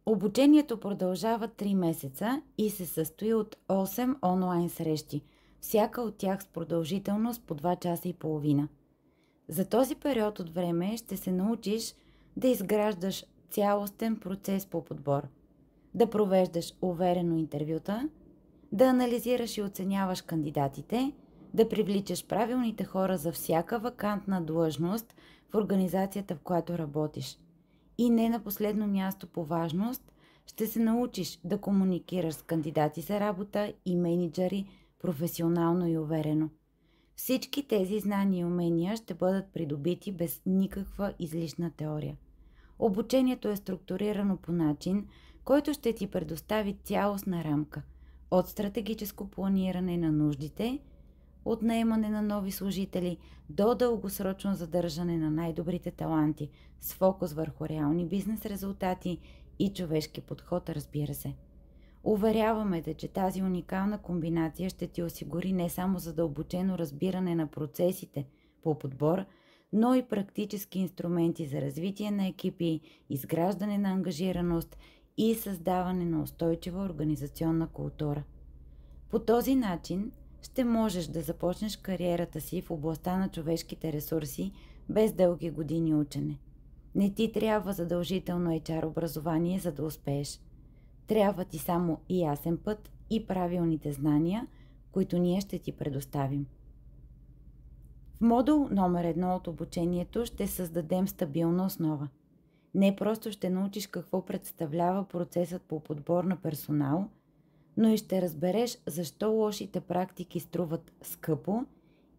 Обучението продължава 3 месеца и се състои от 8 онлайн срещи, всяка от тях с продължителност по 2 часа и половина. За този период от време ще се научиш да изграждаш цялостен процес по подбор, да провеждаш уверено интервюта, да анализираш и оценяваш кандидатите, да привличаш правилните хора за всяка вакантна длъжност в организацията, в която работиш. И не на последно място по важност, ще се научиш да комуникираш с кандидати за работа и мениджъри професионално и уверено. Всички тези знания и умения ще бъдат придобити без никаква излишна теория. Обучението е структурирано по начин, който ще ти предостави цялостна рамка от стратегическо планиране на нуждите, от наемане на нови служители до дългосрочно задържане на най-добрите таланти с фокус върху реални бизнес резултати и човешки подход, разбира се. Уверяваме те, че тази уникална комбинация ще ти осигури не само задълбочено разбиране на процесите по подбор, но и практически инструменти за развитие на екипи, изграждане на ангажираност и създаване на устойчива организационна култура. По този начин ще можеш да започнеш кариерата си в областта на човешките ресурси без дълги години учене. Не ти трябва задължително HR образование, за да успееш. Трябва ти само и ясен път и правилните знания, които ние ще ти предоставим. В модул номер 1 от обучението ще създадем стабилна основа. Не просто ще научиш какво представлява процесът по подбор на персонал, но и ще разбереш защо лошите практики струват скъпо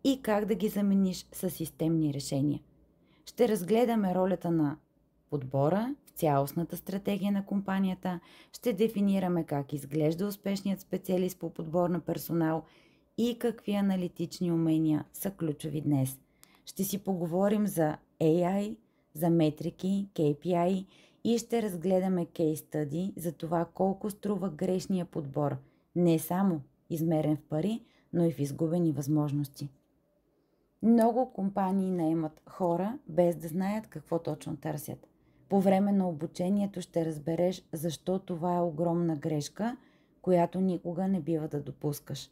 и как да ги замениш с системни решения. Ще разгледаме ролята на подбора в цялостната стратегия на компанията, ще дефинираме как изглежда успешният специалист по подбор на персонал и какви аналитични умения са ключови днес. Ще си поговорим за AI, за метрики, KPI и ще разгледаме кейс стъди за това колко струва грешния подбор, не само измерен в пари, но и в изгубени възможности. Много компании наемат хора без да знаят какво точно търсят. По време на обучението ще разбереш защо това е огромна грешка, която никога не бива да допускаш.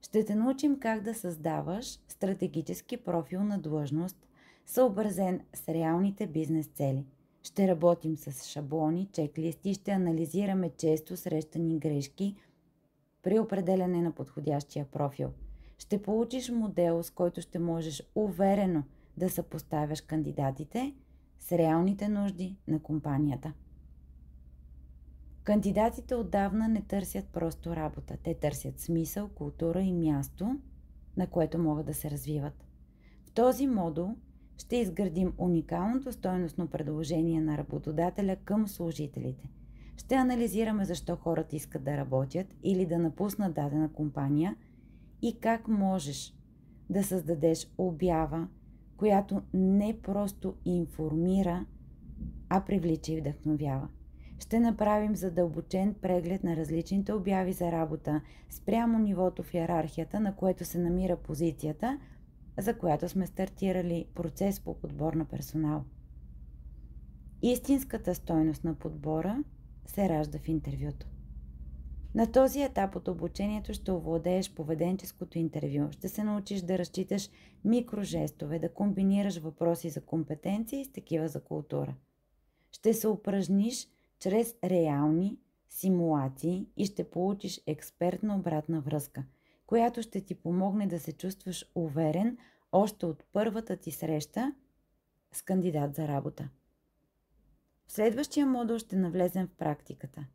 Ще те научим как да създаваш стратегически профил на длъжност, съобразен с реалните бизнес цели. Ще работим с шаблони, чеклисти и ще анализираме често срещани грешки при определяне на подходящия профил. Ще получиш модел, с който ще можеш уверено да съпоставяш кандидатите с реалните нужди на компанията. Кандидатите отдавна не търсят просто работа. Те търсят смисъл, култура и място, на което могат да се развиват. В този модул ще изградим уникалното стойностно предложение на работодателя към служителите. Ще анализираме защо хората искат да работят или да напуснат дадена компания и как можеш да създадеш обява, която не просто информира, а привлича и вдъхновява. Ще направим задълбочен преглед на различните обяви за работа спрямо нивото в йерархията, на което се намира позицията, за която сме стартирали процес по подбор на персонал. Истинската стойност на подбора се ражда в интервюто. На този етап от обучението ще овладееш поведенческото интервю, ще се научиш да разчиташ микрожестове, да комбинираш въпроси за компетенции с такива за култура. Ще се упражниш чрез реални симулации и ще получиш експертна обратна връзка, която ще ти помогне да се чувстваш уверен още от първата ти среща с кандидат за работа. В следващия модул ще навлезем в практиката.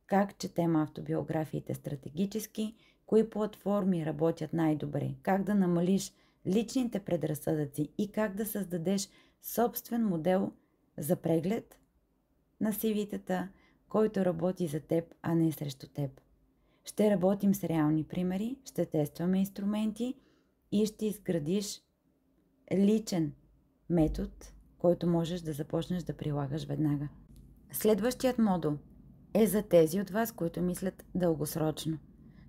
Как четем автобиографиите стратегически, кои платформи работят най-добре, как да намалиш личните предразсъдъци и как да създадеш собствен модел за преглед на CV-тата, който работи за теб, а не срещу теб. Ще работим с реални примери, ще тестваме инструменти и ще изградиш личен метод, който можеш да започнеш да прилагаш веднага. Следващият модул е за тези от вас, които мислят дългосрочно.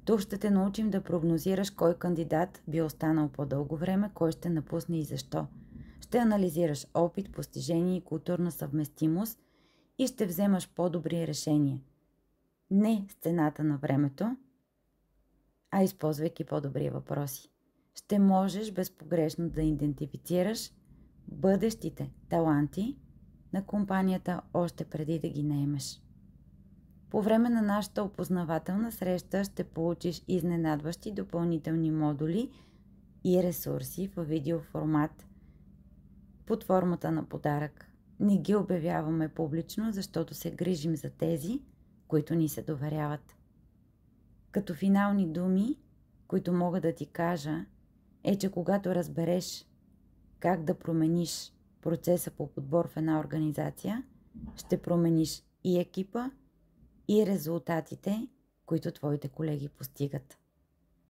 Тук ще те научим да прогнозираш кой кандидат би останал по-дълго време, кой ще напусне и защо. Ще анализираш опит, постижение и културна съвместимост и ще вземаш по-добри решения. Не с цената на времето, а използвайки по-добри въпроси. Ще можеш безпогрешно да идентифицираш бъдещите таланти на компанията още преди да ги наемеш. По време на нашата опознавателна среща ще получиш изненадващи допълнителни модули и ресурси в видеоформат под формата на подарък. Не ги обявяваме публично, защото се грижим за тези, които ни се доверяват. Като финални думи, които мога да ти кажа, е, че когато разбереш как да промениш процеса по подбор в една организация, ще промениш и екипа, и резултатите, които твоите колеги постигат.